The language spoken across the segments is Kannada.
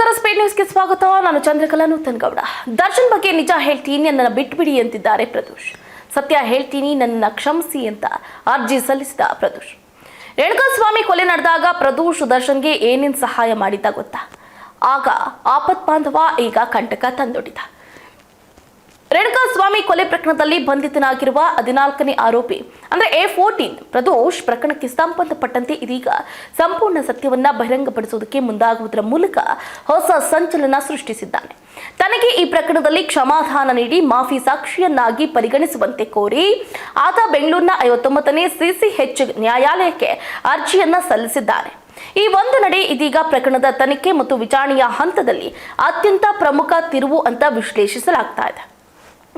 ನಮಸ್ಕಾರ, ಸ್ಪೀಡ್ ನ್ಯೂಸ್ಗೆ ಸ್ವಾಗತ. ನಾನು ಚಂದ್ರಕಲಾ ನೂತನಗೌಡ. ದರ್ಶನ್ ಬಗ್ಗೆ ನಿಜ ಹೇಳ್ತೀನಿ, ನನ್ನನ್ನು ಬಿಟ್ಬಿಡಿ ಅಂತಿದ್ದಾರೆ ಪ್ರದೋಷ್. ಸತ್ಯ ಹೇಳ್ತೀನಿ, ನನ್ನ ಕ್ಷಮಿಸಿ ಅಂತ ಅರ್ಜಿ ಸಲ್ಲಿಸಿದ ಪ್ರದೋಷ್. ರೇಣುಕಾಸ್ವಾಮಿ ಕೊಲೆ ನಡೆದಾಗ ಪ್ರದೋಷ್ ದರ್ಶನ್ಗೆ ಏನೇನು ಸಹಾಯ ಮಾಡಿದ್ದ ಗೊತ್ತಾ? ಆಗ ಆಪತ್ ಬಾಂಧವ, ಈಗ ಕಂಟಕ ತಂದೊಡ್ಡಿದ. ರೇಣುಕಾಸ್ವಾಮಿ ಕೊಲೆ ಪ್ರಕರಣದಲ್ಲಿ ಬಂಧಿತನಾಗಿರುವ 14ನೇ ಆರೋಪಿ ಅಂದ್ರೆ A14 ಪ್ರದೋಷ್ ಪ್ರಕರಣಕ್ಕೆ ಸಂಬಂಧಪಟ್ಟಂತೆ ಇದೀಗ ಸಂಪೂರ್ಣ ಸತ್ಯವನ್ನ ಬಹಿರಂಗಪಡಿಸುವುದಕ್ಕೆ ಮುಂದಾಗುವುದರ ಮೂಲಕ ಹೊಸ ಸಂಚಲನ ಸೃಷ್ಟಿಸಿದ್ದಾನೆ. ತನಗೆ ಈ ಪ್ರಕರಣದಲ್ಲಿ ಕ್ಷಮಾದಾನ ನೀಡಿ ಮಾಫಿ ಸಾಕ್ಷಿಯನ್ನಾಗಿ ಪರಿಗಣಿಸುವಂತೆ ಕೋರಿ ಆತ ಬೆಂಗಳೂರಿನ 59ನೇ CCH ನ್ಯಾಯಾಲಯಕ್ಕೆ ಅರ್ಜಿಯನ್ನ ಸಲ್ಲಿಸಿದ್ದಾನೆ. ಈ ಒಂದು ನಡೆ ಇದೀಗ ಪ್ರಕರಣದ ತನಿಖೆ ಮತ್ತು ವಿಚಾರಣೆಯ ಹಂತದಲ್ಲಿ ಅತ್ಯಂತ ಪ್ರಮುಖ ತಿರುವು ಅಂತ ವಿಶ್ಲೇಷಿಸಲಾಗ್ತಾ ಇದೆ.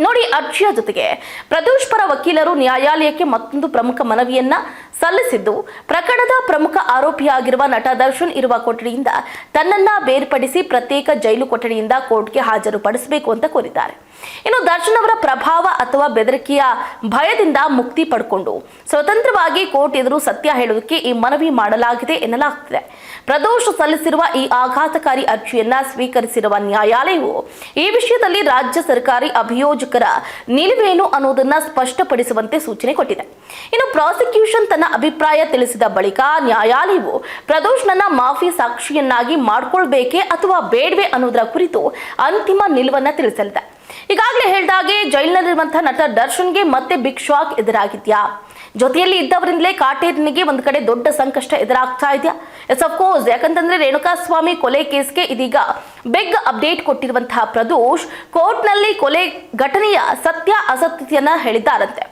ನೋಡಿ, ಅರ್ಜಿಯ ಜೊತೆಗೆ ಪ್ರದೋಷ್ ಪರ ವಕೀಲರು ನ್ಯಾಯಾಲಯಕ್ಕೆ ಮತ್ತೊಂದು ಪ್ರಮುಖ ಮನವಿಯನ್ನ ಸಲ್ಲಿಸಿದ್ದು, ಪ್ರಕರಣದ ಪ್ರಮುಖ ಆರೋಪಿಯಾಗಿರುವ ನಟ ದರ್ಶನ್ ಇರುವ ಕೊಠಡಿಯಿಂದ ತನ್ನನ್ನ ಬೇರ್ಪಡಿಸಿ ಪ್ರತ್ಯೇಕ ಜೈಲು ಕೊಠಡಿಯಿಂದ ಕೋರ್ಟ್ಗೆ ಹಾಜರುಪಡಿಸಬೇಕು ಅಂತ ಕೋರಿದ್ದಾರೆ. ಇನ್ನು ದರ್ಶನ್ ಅವರ ಪ್ರಭಾವ ಅಥವಾ ಬೆದರಿಕೆಯ ಭಯದಿಂದ ಮುಕ್ತಿ ಪಡ್ಕೊಂಡು ಸ್ವತಂತ್ರವಾಗಿ ಕೋರ್ಟ್ ಎದುರು ಸತ್ಯ ಹೇಳುವುದಕ್ಕೆ ಈ ಮನವಿ ಮಾಡಲಾಗಿದೆ ಎನ್ನಲಾಗುತ್ತಿದೆ. ಪ್ರದೋಷ್ ಸಲ್ಲಿಸಿರುವ ಈ ಆಘಾತಕಾರಿ ಅರ್ಜಿಯನ್ನ ಸ್ವೀಕರಿಸಿರುವ ನ್ಯಾಯಾಲಯವು ಈ ವಿಷಯದಲ್ಲಿ ರಾಜ್ಯ ಸರ್ಕಾರಿ ಅಭಿಯೋಜಕರ ನಿಲುವೇನು ಅನ್ನೋದನ್ನ ಸ್ಪಷ್ಟಪಡಿಸುವಂತೆ ಸೂಚನೆ ಕೊಟ್ಟಿದೆ. ಇನ್ನು ಪ್ರಾಸಿಕ್ಯೂಷನ್ ತನ್ನ ಅಭಿಪ್ರಾಯ ತಿಳಿಸಿದ ಬಳಿಕ ನ್ಯಾಯಾಲಯವು ಪ್ರದೋಷ್ನನ್ನ ಮಾಫಿ ಸಾಕ್ಷಿಯನ್ನಾಗಿ ಮಾಡಿಕೊಳ್ಬೇಕೇ ಅಥವಾ ಬೇಡವೇ ಅನ್ನೋದರ ಕುರಿತು ಅಂತಿಮ ನಿಲುವನ್ನ ತಿಳಿಸಲಿದೆ. ಈಗಾಗಲೇ ಹೇಳಿದಾಗೆ ಜೈಲಿನಲ್ಲಿರುವಂತಹ ನಟ ದರ್ಶನ್ಗೆ ಮತ್ತೆ ಬಿಗ್ ಶಾಕ್ ಎದುರಾಗಿದ್ಯಾ? ಜೊತೆಯಲ್ಲಿ ಇದ್ದವರಿಂದಲೇ ಕಾಟೇರನಿಗೆ ಒಂದು ಕಡೆ ದೊಡ್ಡ ಸಂಕಷ್ಟ ಎದುರಾಗ್ತಾ ಇದೆಯಾ? ಎಸ್ ಆಫ್ ಕೋರ್ಸ್, ಯಾಕಂತಂದ್ರೆ ರೇಣುಕಾಸ್ವಾಮಿ ಕೊಲೆ ಕೇಸ್ಗೆ ಇದೀಗ ಬಿಗ್ ಅಪ್ಡೇಟ್ ಕೊಟ್ಟಿರುವಂತಹ ಪ್ರದೋಷ್ ಕೋರ್ಟ್ನಲ್ಲಿ ಕೊಲೆ ಘಟನೆಯ ಸತ್ಯ ಅಸತ್ಯತೆಯನ್ನ ಹೇಳಿದ್ದಾರಂತೆ.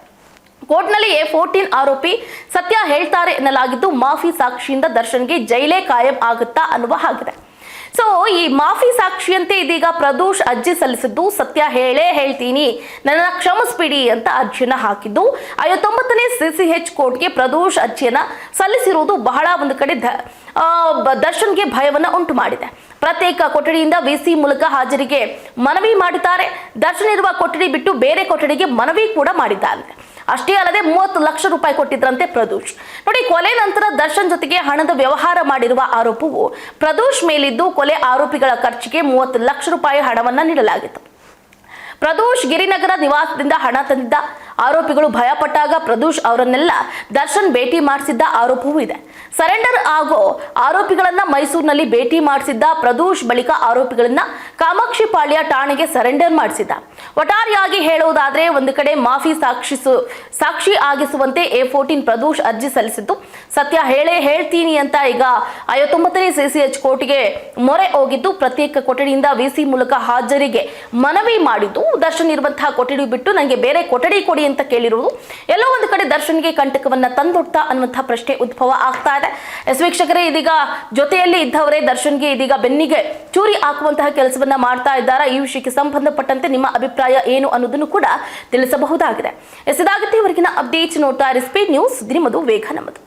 ಕೋರ್ಟ್ನಲ್ಲಿ A14 ಆರೋಪಿ ಸತ್ಯ ಹೇಳ್ತಾರೆ ಎನ್ನಲಾಗಿದ್ದು, ಮಾಫಿ ಸಾಕ್ಷಿಯಿಂದ ದರ್ಶನ್ಗೆ ಜೈಲೇ ಕಾಯಂ ಆಗುತ್ತಾ ಅನ್ನುವ ಹಾಗಿದೆ. ಸೊ ಈ ಮಾಫಿ ಸಾಕ್ಷಿಯಂತೆ ಇದೀಗ ಪ್ರದೋಷ್ ಅರ್ಜಿ ಸಲ್ಲಿಸಿದ್ದು, ಸತ್ಯ ಹೇಳ್ತೀನಿ, ನನ್ನ ಕ್ಷಮಿಸ್ಬಿಡಿ ಅಂತ ಅರ್ಜಿಯನ್ನ ಹಾಕಿದ್ದು 59ನೇ CCH ಕೋರ್ಟ್ಗೆ ಪ್ರದೋಷ್ ಅರ್ಜಿಯನ್ನ ಸಲ್ಲಿಸಿರುವುದು ಬಹಳ ಒಂದು ಕಡೆ ದರ್ಶನ್ಗೆ ಭಯವನ್ನ ಉಂಟು ಮಾಡಿದೆ. ಪ್ರತ್ಯೇಕ ಕೊಠಡಿಯಿಂದ VC ಮೂಲಕ ಹಾಜರಿಗೆ ಮನವಿ ಮಾಡಿದ್ದಾರೆ. ದರ್ಶನ್ ಇರುವ ಕೊಠಡಿ ಬಿಟ್ಟು ಬೇರೆ ಕೊಠಡಿಗೆ ಮನವಿ ಕೂಡ ಮಾಡಿದ್ದಾರೆ. ಅಷ್ಟೇ ಅಲ್ಲದೆ 30 ಲಕ್ಷ ರೂಪಾಯಿ ಕೊಟ್ಟಿದ್ರಂತೆ ಪ್ರದೋಷ್. ನೋಡಿ, ಕೊಲೆ ನಂತರ ದರ್ಶನ್ ಜೊತೆಗೆ ಹಣದ ವ್ಯವಹಾರ ಮಾಡಿರುವ ಆರೋಪವು ಪ್ರದೋಷ್ ಮೇಲಿದ್ದು, ಕೊಲೆ ಆರೋಪಿಗಳ ಖರ್ಚಿಗೆ 30 ಲಕ್ಷ ರೂಪಾಯಿ ಹಣವನ್ನ ನೀಡಲಾಗಿತ್ತು. ಪ್ರದೋಷ್ ಗಿರಿನಗರ ನಿವಾಸದಿಂದ ಹಣ ತಂದಿದ್ದ. ಆರೋಪಿಗಳು ಭಯಪಟ್ಟಾಗ ಪ್ರದೋಷ್ ಅವರನ್ನೆಲ್ಲ ದರ್ಶನ್ ಭೇಟಿ ಮಾಡಿಸಿದ್ದ ಆರೋಪವೂ ಇದೆ. ಸರೆಂಡರ್ ಆಗೋ ಆರೋಪಿಗಳನ್ನ ಮೈಸೂರಿನಲ್ಲಿ ಭೇಟಿ ಮಾಡಿಸಿದ್ದ ಪ್ರದೋಷ್ ಬಳಿಕ ಆರೋಪಿಗಳನ್ನ ಕಾಮಾಕ್ಷಿಪಾಳ್ಯ ಠಾಣೆಗೆ ಸರೆಂಡರ್ ಮಾಡಿಸಿದ್ದ. ಒಟ್ಟಾರೆಯಾಗಿ ಹೇಳುವುದಾದ್ರೆ, ಒಂದು ಕಡೆ ಮಾಫಿ ಸಾಕ್ಷಿ ಆಗಿಸುವಂತೆ A14 ಪ್ರದೋಷ್ ಅರ್ಜಿ ಸಲ್ಲಿಸಿದ್ದು, ಸತ್ಯ ಹೇಳ್ತೀನಿ ಅಂತ ಈಗ 59ನೇ CCH ಕೋರ್ಟ್ಗೆ ಮೊರೆ ಹೋಗಿದ್ದು, ಪ್ರತ್ಯೇಕ ಕೊಠಡಿಯಿಂದ VC ಮೂಲಕ ಹಾಜರಿಗೆ ಮನವಿ ಮಾಡಿದ್ದು, ದರ್ಶನ್ ಇರುವಂತಹ ಕೊಠಡಿ ಬಿಟ್ಟು ನನಗೆ ಬೇರೆ ಕೊಠಡಿ ಕೊಡಿ ಅಂತ ಕೇಳಿರುವುದು ಎಲ್ಲೋ ಒಂದು ಕಡೆ ದರ್ಶನ್ಗೆ ಕಂಟಕವನ್ನ ತಂದೊಡ್ತಾ ಅನ್ನುವಂತಹ ಪ್ರಶ್ನೆ ಉದ್ಭವ ಆಗ್ತಾ ಇದೆ. ವೀಕ್ಷಕರೇ, ಇದೀಗ ಜೊತೆಯಲ್ಲಿ ಇದ್ದವರೇ ದರ್ಶನ್ಗೆ ಇದೀಗ ಬೆನ್ನಿಗೆ ಚೂರಿ ಹಾಕುವಂತಹ ಕೆಲಸವನ್ನ ಮಾಡ್ತಾ ಇದ್ದಾರೆ. ಈ ವಿಷಯಕ್ಕೆ ಸಂಬಂಧಪಟ್ಟಂತೆ ನಿಮ್ಮ ಅಭಿಪ್ರಾಯ ಏನು ಅನ್ನೋದನ್ನು ಕೂಡ ತಿಳಿಸಬಹುದಾಗಿದೆ. ಇದಾಗುತ್ತೆ ಇವರೆಗಿನ ಅಪ್ಡೇಟ್ಸ್. ನೋಡ್ತಾ ಇರಿ ಸ್ಪೀಡ್ ನ್ಯೂಸ್, ನಿಮ್ಮದು ವೇಗ ನಮ್ಮದು.